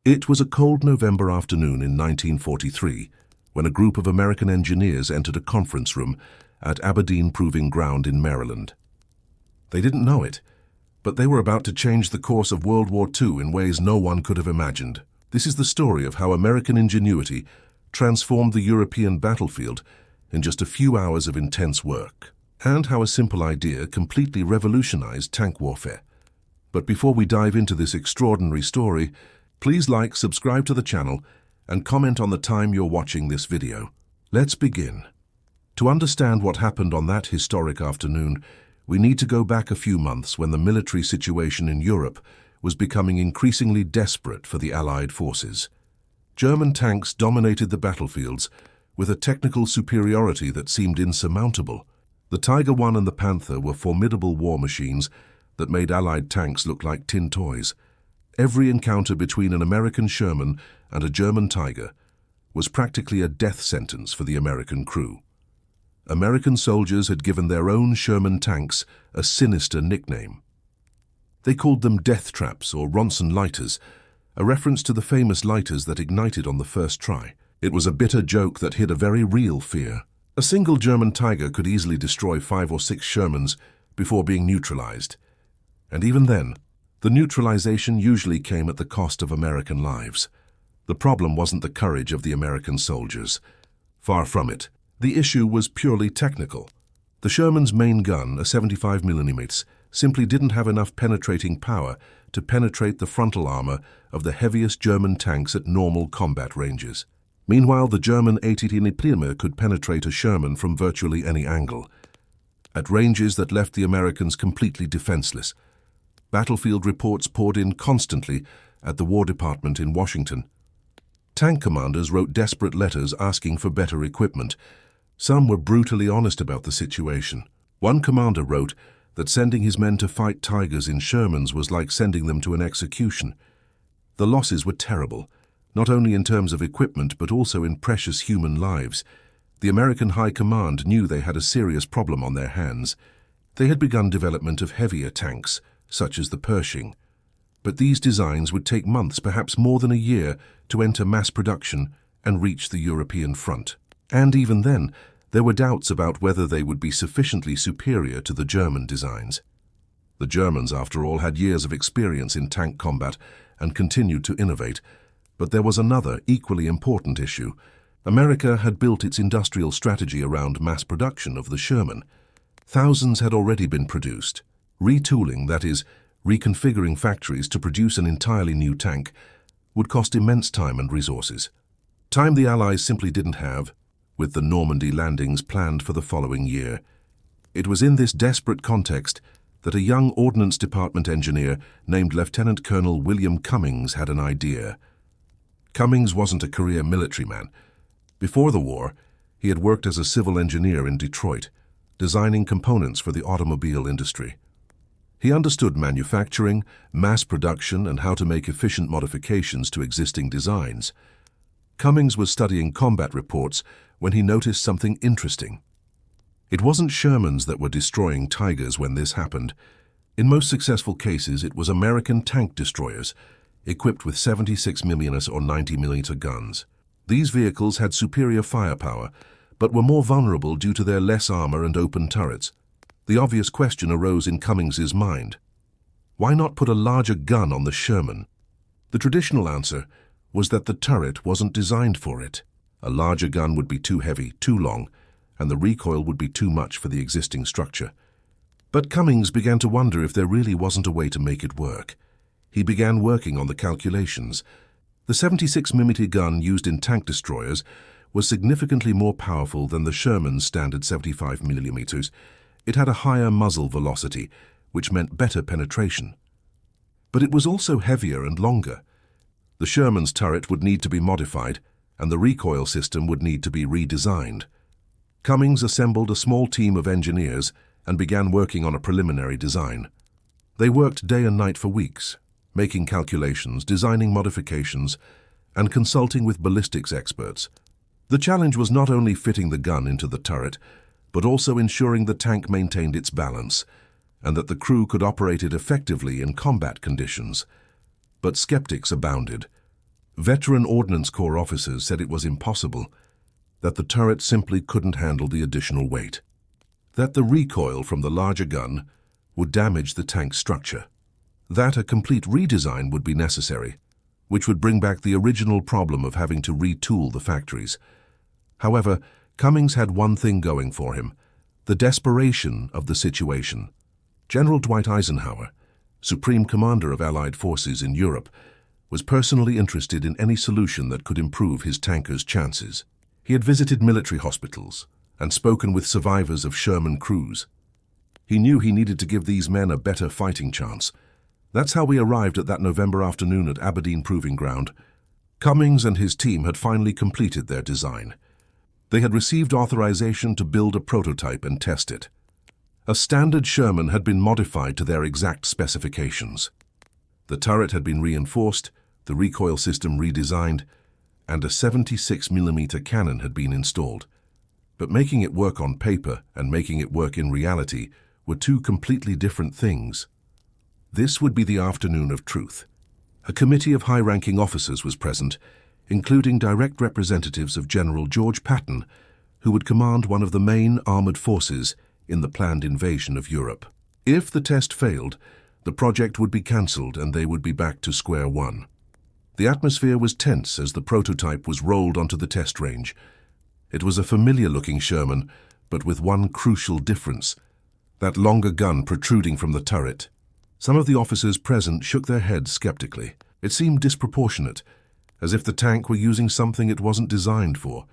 It was a cold November afternoon in 1943 when a group of American engineers entered a conference room at Aberdeen Proving Ground in Maryland. They didn't know it, but they were about to change the course of World War II in ways no one could have imagined. This is the story of how American ingenuity transformed the European battlefield in just a few hours of intense work, and how a simple idea completely revolutionized tank warfare. But before we dive into this extraordinary story, please like, subscribe to the channel, and comment on the time you're watching this video. Let's begin. To understand what happened on that historic afternoon, we need to go back a few months when the military situation in Europe was becoming increasingly desperate for the Allied forces. German tanks dominated the battlefields with a technical superiority that seemed insurmountable. The Tiger I and the Panther were formidable war machines that made Allied tanks look like tin toys. Every encounter between an American Sherman and a German Tiger was practically a death sentence for the American crew. American soldiers had given their own Sherman tanks a sinister nickname. They called them death traps or Ronson lighters, a reference to the famous lighters that ignited on the first try. It was a bitter joke that hid a very real fear. A single German Tiger could easily destroy 5 or 6 Shermans before being neutralized. And even then, the neutralization usually came at the cost of American lives. The problem wasn't the courage of the American soldiers. Far from it. The issue was purely technical. The Sherman's main gun, a 75mm, simply didn't have enough penetrating power to penetrate the frontal armor of the heaviest German tanks at normal combat ranges. Meanwhile, the German 80mm could penetrate a Sherman from virtually any angle, at ranges that left the Americans completely defenseless. Battlefield reports poured in constantly at the War Department in Washington. Tank commanders wrote desperate letters asking for better equipment. Some were brutally honest about the situation. One commander wrote that sending his men to fight Tigers in Shermans was like sending them to an execution. The losses were terrible, not only in terms of equipment but also in precious human lives. The American High Command knew they had a serious problem on their hands. They had begun development of heavier tanks, such as the Pershing. But these designs would take months, perhaps more than a year, to enter mass production and reach the European front. And even then, there were doubts about whether they would be sufficiently superior to the German designs. The Germans, after all, had years of experience in tank combat and continued to innovate. But there was another, equally important issue. America had built its industrial strategy around mass production of the Sherman. Thousands had already been produced. Retooling, that is, reconfiguring factories to produce an entirely new tank, would cost immense time and resources. Time the Allies simply didn't have, with the Normandy landings planned for the following year. It was in this desperate context that a young Ordnance Department engineer named Lieutenant Colonel William Cummings had an idea. Cummings wasn't a career military man. Before the war, he had worked as a civil engineer in Detroit, designing components for the automobile industry. He understood manufacturing, mass production, and how to make efficient modifications to existing designs. Cummings was studying combat reports when he noticed something interesting. It wasn't Shermans that were destroying Tigers when this happened. In most successful cases, it was American tank destroyers, equipped with 76mm or 90mm guns. These vehicles had superior firepower, but were more vulnerable due to their less armor and open turrets. The obvious question arose in Cummings's mind. Why not put a larger gun on the Sherman? The traditional answer was that the turret wasn't designed for it. A larger gun would be too heavy, too long, and the recoil would be too much for the existing structure. But Cummings began to wonder if there really wasn't a way to make it work. He began working on the calculations. The 76mm gun used in tank destroyers was significantly more powerful than the Sherman's standard 75mm. It had a higher muzzle velocity, which meant better penetration. But it was also heavier and longer. The Sherman's turret would need to be modified, and the recoil system would need to be redesigned. Cummings assembled a small team of engineers and began working on a preliminary design. They worked day and night for weeks, making calculations, designing modifications, and consulting with ballistics experts. The challenge was not only fitting the gun into the turret, but also ensuring the tank maintained its balance, and that the crew could operate it effectively in combat conditions. But skeptics abounded. Veteran Ordnance Corps officers said it was impossible, that the turret simply couldn't handle the additional weight, that the recoil from the larger gun would damage the tank's structure, that a complete redesign would be necessary, which would bring back the original problem of having to retool the factories. However, Cummings had one thing going for him: the desperation of the situation. General Dwight Eisenhower, Supreme Commander of Allied forces in Europe, was personally interested in any solution that could improve his tanker's chances. He had visited military hospitals and spoken with survivors of Sherman crews. He knew he needed to give these men a better fighting chance. That's how we arrived at that November afternoon at Aberdeen Proving Ground. Cummings and his team had finally completed their design. They had received authorization to build a prototype and test it. A standard Sherman had been modified to their exact specifications. The turret had been reinforced, the recoil system redesigned, and a 76mm cannon had been installed. But making it work on paper and making it work in reality were two completely different things. This would be the afternoon of truth. A committee of high-ranking officers was present, including direct representatives of General George Patton, who would command one of the main armored forces in the planned invasion of Europe. If the test failed, the project would be cancelled and they would be back to square one. The atmosphere was tense as the prototype was rolled onto the test range. It was a familiar-looking Sherman, but with one crucial difference: that longer gun protruding from the turret. Some of the officers present shook their heads skeptically. It seemed disproportionate, as if the tank were using something it wasn't designed for.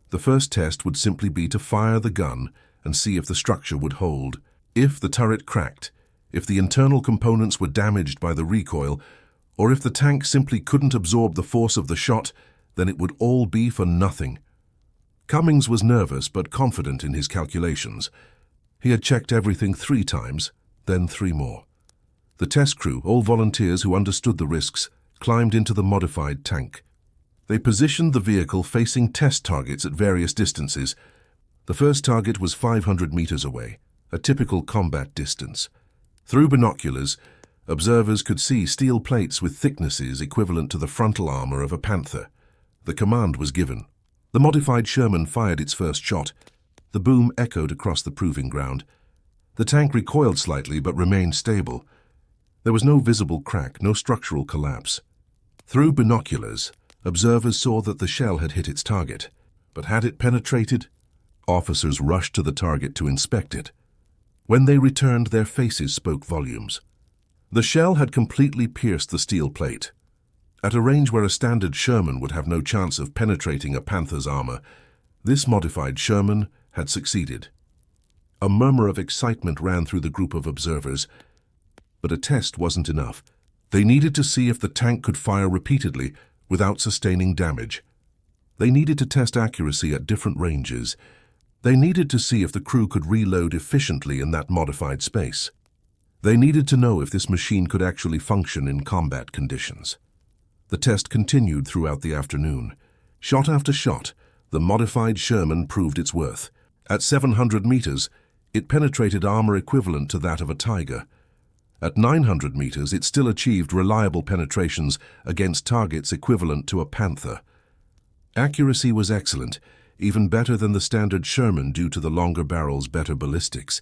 The first test would simply be to fire the gun and see if the structure would hold. If the turret cracked, if the internal components were damaged by the recoil, or if the tank simply couldn't absorb the force of the shot, then it would all be for nothing. Cummings was nervous but confident in his calculations. He had checked everything 3 times, then 3 more. The test crew, all volunteers who understood the risks, climbed into the modified tank. They positioned the vehicle facing test targets at various distances. The first target was 500 meters away, a typical combat distance. Through binoculars, observers could see steel plates with thicknesses equivalent to the frontal armor of a panther. The command was given. The modified Sherman fired its first shot. The boom echoed across the proving ground. The tank recoiled slightly but remained stable. There was no visible crack, no structural collapse. Through binoculars, observers saw that the shell had hit its target. But had it penetrated? Officers rushed to the target to inspect it. When they returned, their faces spoke volumes. The shell had completely pierced the steel plate. At a range where a standard Sherman would have no chance of penetrating a Panther's armor, this modified Sherman had succeeded. A murmur of excitement ran through the group of observers. But a test wasn't enough. They needed to see if the tank could fire repeatedly without sustaining damage. They needed to test accuracy at different ranges. They needed to see if the crew could reload efficiently in that modified space. They needed to know if this machine could actually function in combat conditions. The test continued throughout the afternoon. Shot after shot, the modified Sherman proved its worth. At 700 meters, it penetrated armor equivalent to that of a Tiger. At 900 meters, it still achieved reliable penetrations against targets equivalent to a Panther. Accuracy was excellent, even better than the standard Sherman due to the longer barrel's better ballistics.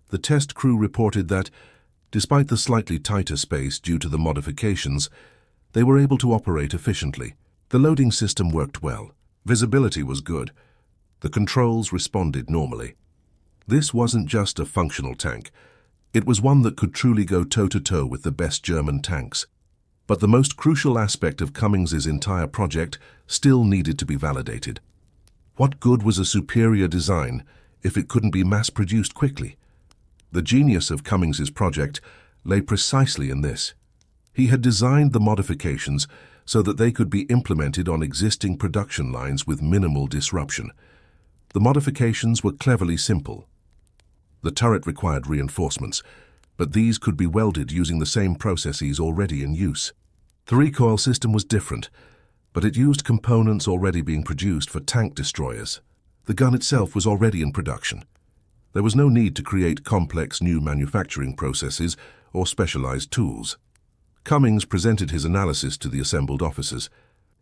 The test crew reported that, despite the slightly tighter space due to the modifications, they were able to operate efficiently. The loading system worked well. Visibility was good. The controls responded normally. This wasn't just a functional tank. It was one that could truly go toe-to-toe with the best German tanks. But the most crucial aspect of Cummings's entire project still needed to be validated. What good was a superior design if it couldn't be mass-produced quickly? The genius of Cummings's project lay precisely in this. He had designed the modifications so that they could be implemented on existing production lines with minimal disruption. The modifications were cleverly simple. The turret required reinforcements, but these could be welded using the same processes already in use. The recoil system was different, but it used components already being produced for tank destroyers. The gun itself was already in production. There was no need to create complex new manufacturing processes or specialized tools. Cummings presented his analysis to the assembled officers.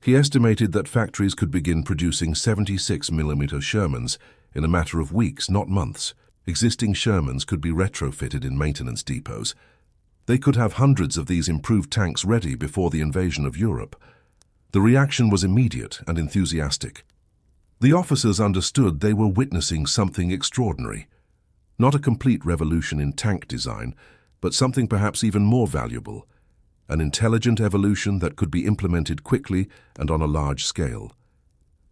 He estimated that factories could begin producing 76mm Shermans in a matter of weeks, not months. Existing Shermans could be retrofitted in maintenance depots. They could have hundreds of these improved tanks ready before the invasion of Europe. The reaction was immediate and enthusiastic. The officers understood they were witnessing something extraordinary. Not a complete revolution in tank design, but something perhaps even more valuable. An intelligent evolution that could be implemented quickly and on a large scale.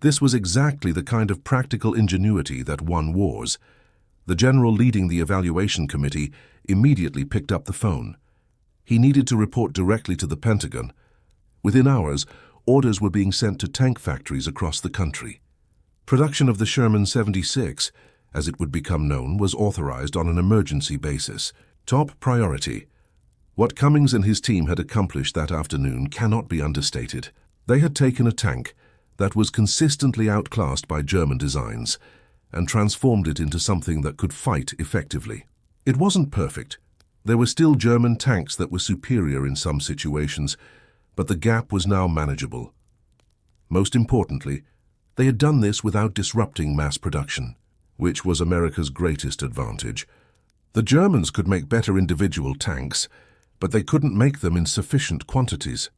This was exactly the kind of practical ingenuity that won wars. The general leading the evaluation committee immediately picked up the phone. He needed to report directly to the Pentagon. Within hours, orders were being sent to tank factories across the country. Production of the Sherman 76, as it would become known, was authorized on an emergency basis. Top priority. What Cummings and his team had accomplished that afternoon cannot be understated. They had taken a tank that was consistently outclassed by German designs and transformed it into something that could fight effectively. It wasn't perfect. There were still German tanks that were superior in some situations, but the gap was now manageable. Most importantly, they had done this without disrupting mass production, which was America's greatest advantage. The Germans could make better individual tanks, but they couldn't make them in sufficient quantities.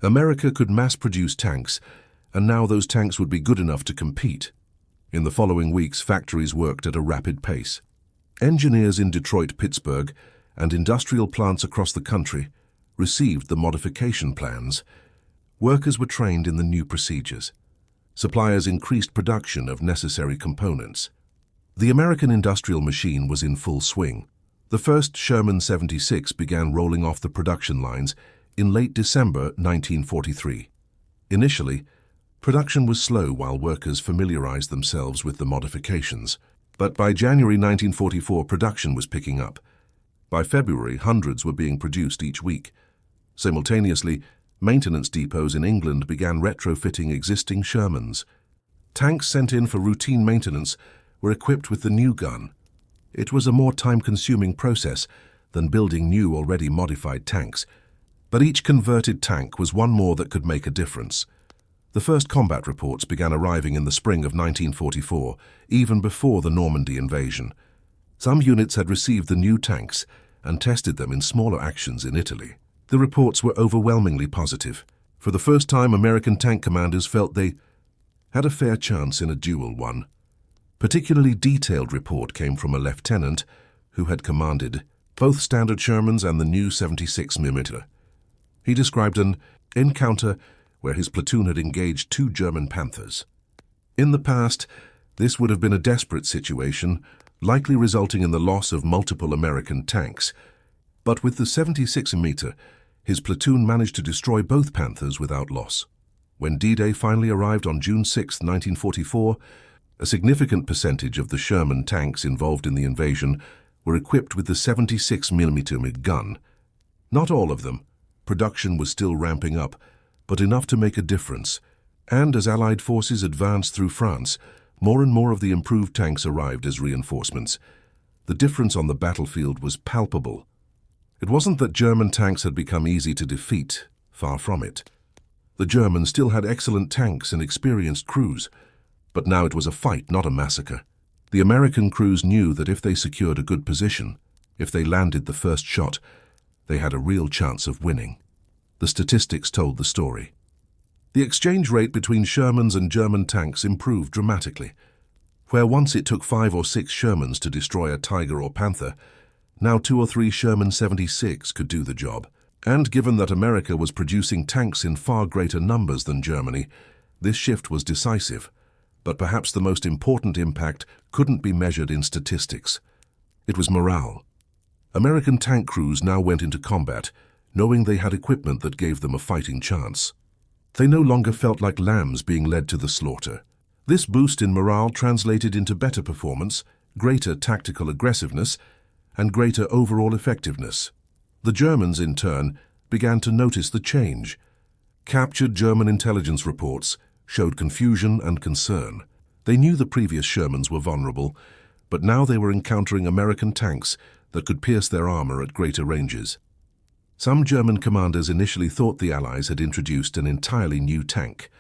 America could mass-produce tanks, and now those tanks would be good enough to compete. In the following weeks, factories worked at a rapid pace. Engineers in Detroit, Pittsburgh, and industrial plants across the country received the modification plans. Workers were trained in the new procedures. Suppliers increased production of necessary components. The American industrial machine was in full swing. The first Sherman 76 began rolling off the production lines in late December 1943. Initially, production was slow while workers familiarized themselves with the modifications. But by January 1944, production was picking up. By February, hundreds were being produced each week. Simultaneously, maintenance depots in England began retrofitting existing Shermans. Tanks sent in for routine maintenance were equipped with the new gun. It was a more time-consuming process than building new, already modified tanks, but each converted tank was one more that could make a difference. The first combat reports began arriving in the spring of 1944, even before the Normandy invasion. Some units had received the new tanks and tested them in smaller actions in Italy. The reports were overwhelmingly positive. For the first time, American tank commanders felt they had a fair chance in a duel one. Particularly detailed report came from a lieutenant who had commanded both standard Shermans and the new 76mm. He described an encounter where his platoon had engaged 2 German Panthers. In the past, this would have been a desperate situation, likely resulting in the loss of multiple American tanks. But with the 76mm, his platoon managed to destroy both Panthers without loss. When D-Day finally arrived on June 6, 1944, a significant percentage of the Sherman tanks involved in the invasion were equipped with the 76mm gun. Not all of them. Production was still ramping up, but enough to make a difference. And as Allied forces advanced through France, more and more of the improved tanks arrived as reinforcements. The difference on the battlefield was palpable. It wasn't that German tanks had become easy to defeat, far from it. The Germans still had excellent tanks and experienced crews, but now it was a fight, not a massacre. The American crews knew that if they secured a good position, if they landed the first shot, they had a real chance of winning. The statistics told the story. The exchange rate between Shermans and German tanks improved dramatically. Where once it took 5 or 6 Shermans to destroy a Tiger or Panther, now 2 or 3 Sherman 76 could do the job. And given that America was producing tanks in far greater numbers than Germany, this shift was decisive. But perhaps the most important impact couldn't be measured in statistics. It was morale. American tank crews now went into combat, knowing they had equipment that gave them a fighting chance. They no longer felt like lambs being led to the slaughter. This boost in morale translated into better performance, greater tactical aggressiveness, and greater overall effectiveness. The Germans, in turn, began to notice the change. Captured German intelligence reports showed confusion and concern. They knew the previous Shermans were vulnerable, but now they were encountering American tanks that could pierce their armor at greater ranges. Some German commanders initially thought the Allies had introduced an entirely new tank,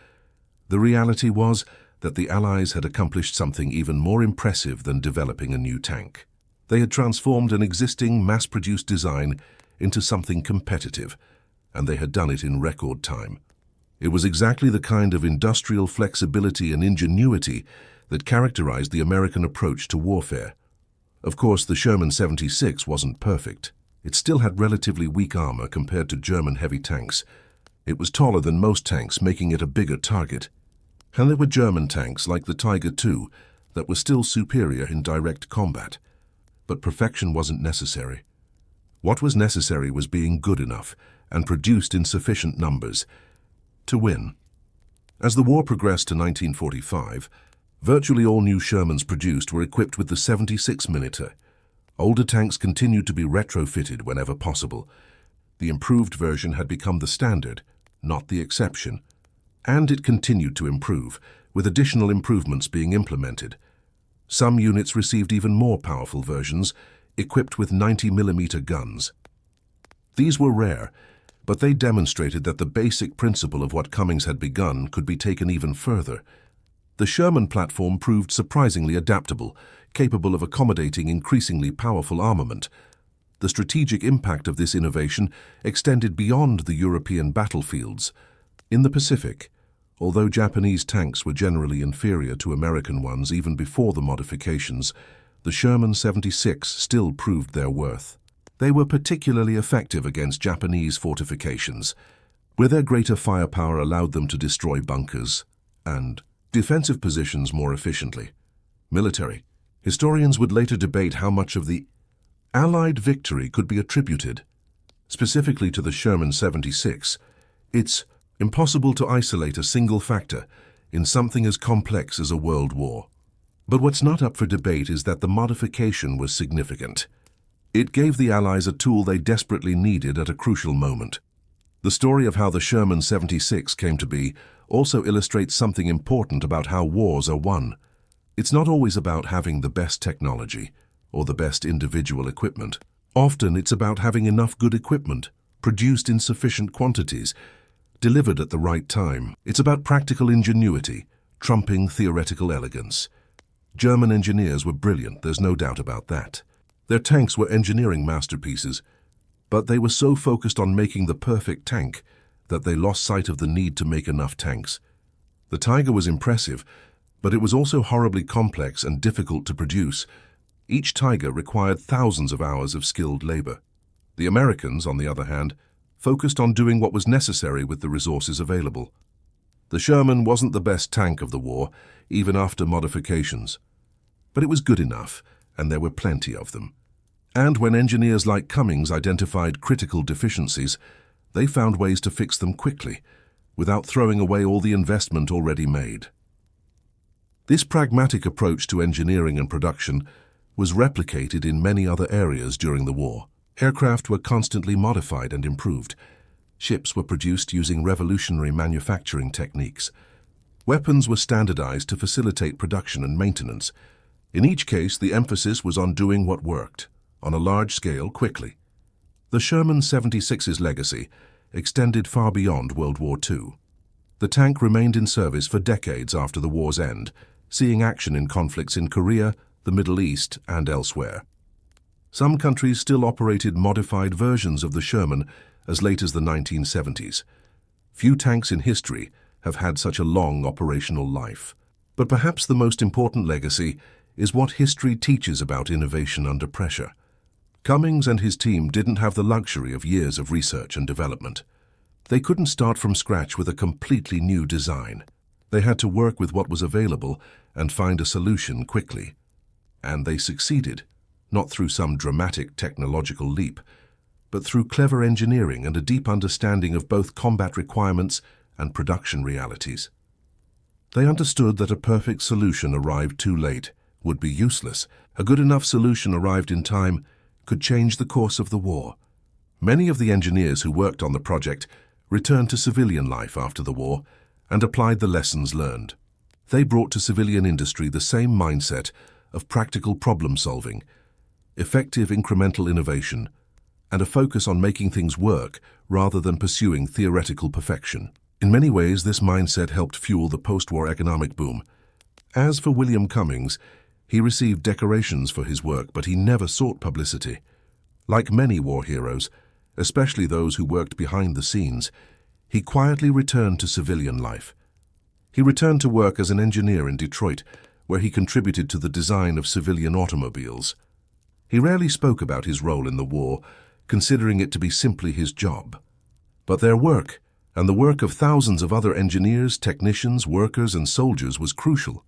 The reality was that the Allies had accomplished something even more impressive than developing a new tank. They had transformed an existing mass-produced design into something competitive, and they had done it in record time. It was exactly the kind of industrial flexibility and ingenuity that characterized the American approach to warfare. Of course, the Sherman 76 wasn't perfect. It still had relatively weak armor compared to German heavy tanks. It was taller than most tanks, making it a bigger target. And there were German tanks like the Tiger II that were still superior in direct combat. But perfection wasn't necessary. What was necessary was being good enough and produced in sufficient numbers to win. As the war progressed to 1945, virtually all new Shermans produced were equipped with the 76mm. Older tanks continued to be retrofitted whenever possible. The improved version had become the standard, not the exception. And it continued to improve, with additional improvements being implemented. Some units received even more powerful versions, equipped with 90mm guns. These were rare, but they demonstrated that the basic principle of what Cummings had begun could be taken even further. The Sherman platform proved surprisingly adaptable, capable of accommodating increasingly powerful armament. The strategic impact of this innovation extended beyond the European battlefields. In the Pacific, although Japanese tanks were generally inferior to American ones even before the modifications, the Sherman 76 still proved their worth. They were particularly effective against Japanese fortifications, where their greater firepower allowed them to destroy bunkers and defensive positions more efficiently. Military. Historians would later debate how much of the Allied victory could be attributed specifically to the Sherman 76. It's impossible to isolate a single factor in something as complex as a world war. But what's not up for debate is that the modification was significant. It gave the Allies a tool they desperately needed at a crucial moment. The story of how the Sherman 76 came to be also illustrates something important about how wars are won. It's not always about having the best technology or the best individual equipment. Often it's about having enough good equipment, produced in sufficient quantities, delivered at the right time. It's about practical ingenuity, trumping theoretical elegance. German engineers were brilliant, there's no doubt about that. Their tanks were engineering masterpieces, but they were so focused on making the perfect tank that they lost sight of the need to make enough tanks. The Tiger was impressive, but it was also horribly complex and difficult to produce. Each Tiger required thousands of hours of skilled labor. The Americans, on the other hand, focused on doing what was necessary with the resources available. The Sherman wasn't the best tank of the war, even after modifications. But it was good enough, and there were plenty of them. And when engineers like Cummings identified critical deficiencies, they found ways to fix them quickly, without throwing away all the investment already made. This pragmatic approach to engineering and production was replicated in many other areas during the war. Aircraft were constantly modified and improved. Ships were produced using revolutionary manufacturing techniques. Weapons were standardized to facilitate production and maintenance. In each case, the emphasis was on doing what worked, on a large scale, quickly. The Sherman 76's legacy extended far beyond World War II. The tank remained in service for decades after the war's end, seeing action in conflicts in Korea, the Middle East, and elsewhere. Some countries still operated modified versions of the Sherman as late as the 1970s. Few tanks in history have had such a long operational life. But perhaps the most important legacy is what history teaches about innovation under pressure. Cummings and his team didn't have the luxury of years of research and development. They couldn't start from scratch with a completely new design. They had to work with what was available and find a solution quickly. And they succeeded, not through some dramatic technological leap, but through clever engineering and a deep understanding of both combat requirements and production realities. They understood that a perfect solution arrived too late would be useless. A good enough solution arrived in time could change the course of the war. Many of the engineers who worked on the project returned to civilian life after the war and applied the lessons learned. They brought to civilian industry the same mindset of practical problem-solving, effective incremental innovation, and a focus on making things work rather than pursuing theoretical perfection. In many ways, this mindset helped fuel the post-war economic boom. As for William Cummings, he received decorations for his work, but he never sought publicity. Like many war heroes, especially those who worked behind the scenes, he quietly returned to civilian life. He returned to work as an engineer in Detroit, where he contributed to the design of civilian automobiles. He rarely spoke about his role in the war, considering it to be simply his job. But their work, and the work of thousands of other engineers, technicians, workers, and soldiers, was crucial.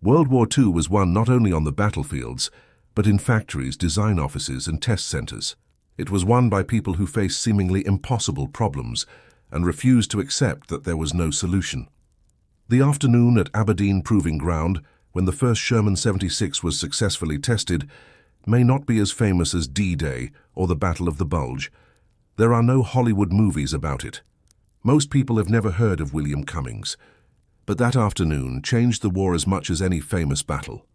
World War II was won not only on the battlefields, but in factories, design offices, and test centers. It was won by people who faced seemingly impossible problems and refused to accept that there was no solution. The afternoon at Aberdeen Proving Ground, when the first Sherman 76 was successfully tested, may not be as famous as D-Day or the Battle of the Bulge. There are no Hollywood movies about it. Most people have never heard of William Cummings. But that afternoon changed the war as much as any famous battle.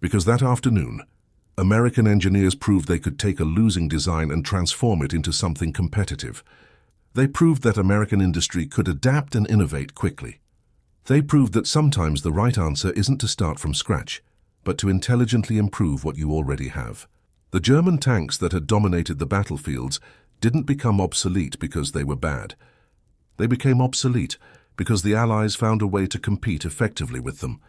Because that afternoon, American engineers proved they could take a losing design and transform it into something competitive. They proved that American industry could adapt and innovate quickly. They proved that sometimes the right answer isn't to start from scratch, but to intelligently improve what you already have. The German tanks that had dominated the battlefields didn't become obsolete because they were bad. They became obsolete because the Allies found a way to compete effectively with them,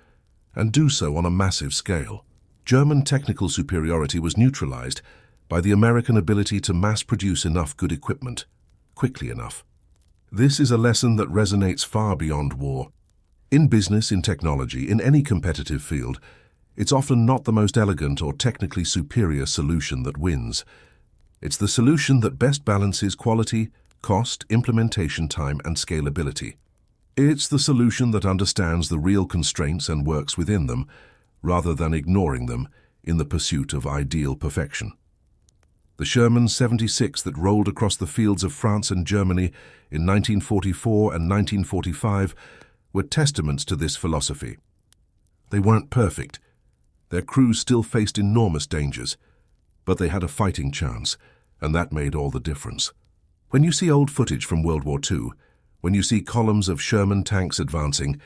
and do so on a massive scale. German technical superiority was neutralized by the American ability to mass-produce enough good equipment, quickly enough. This is a lesson that resonates far beyond war. In business, in technology, in any competitive field, it's often not the most elegant or technically superior solution that wins. It's the solution that best balances quality, cost, implementation time, and scalability. It's the solution that understands the real constraints and works within them, rather than ignoring them in the pursuit of ideal perfection. The Sherman 76 that rolled across the fields of France and Germany in 1944 and 1945 were testaments to this philosophy. They weren't perfect. Their crews still faced enormous dangers, but they had a fighting chance, and that made all the difference. When you see old footage from World War II, when you see columns of Sherman tanks advancing,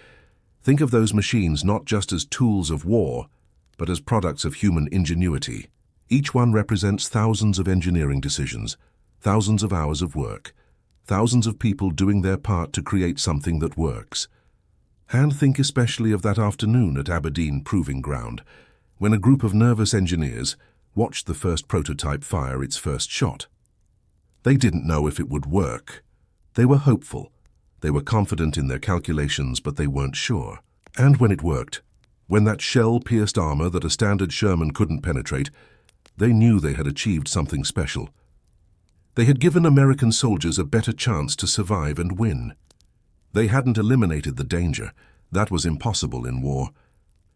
think of those machines not just as tools of war, but as products of human ingenuity. Each one represents thousands of engineering decisions, thousands of hours of work, thousands of people doing their part to create something that works. And think especially of that afternoon at Aberdeen Proving Ground, when a group of nervous engineers watched the first prototype fire its first shot. They didn't know if it would work. They were hopeful. They were confident in their calculations, but they weren't sure. And when it worked, when that shell-pierced armor that a standard Sherman couldn't penetrate, they knew they had achieved something special. They had given American soldiers a better chance to survive and win. They hadn't eliminated the danger. That was impossible in war.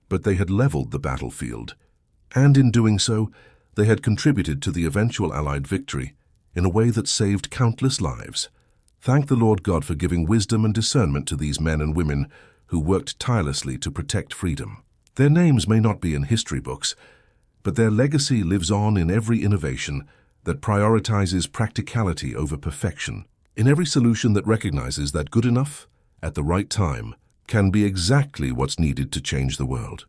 But they had leveled the battlefield. And in doing so, they had contributed to the eventual Allied victory in a way that saved countless lives. Thank the Lord God for giving wisdom and discernment to these men and women who worked tirelessly to protect freedom. Their names may not be in history books, but their legacy lives on in every innovation that prioritizes practicality over perfection, in every solution that recognizes that good enough, at the right time, can be exactly what's needed to change the world.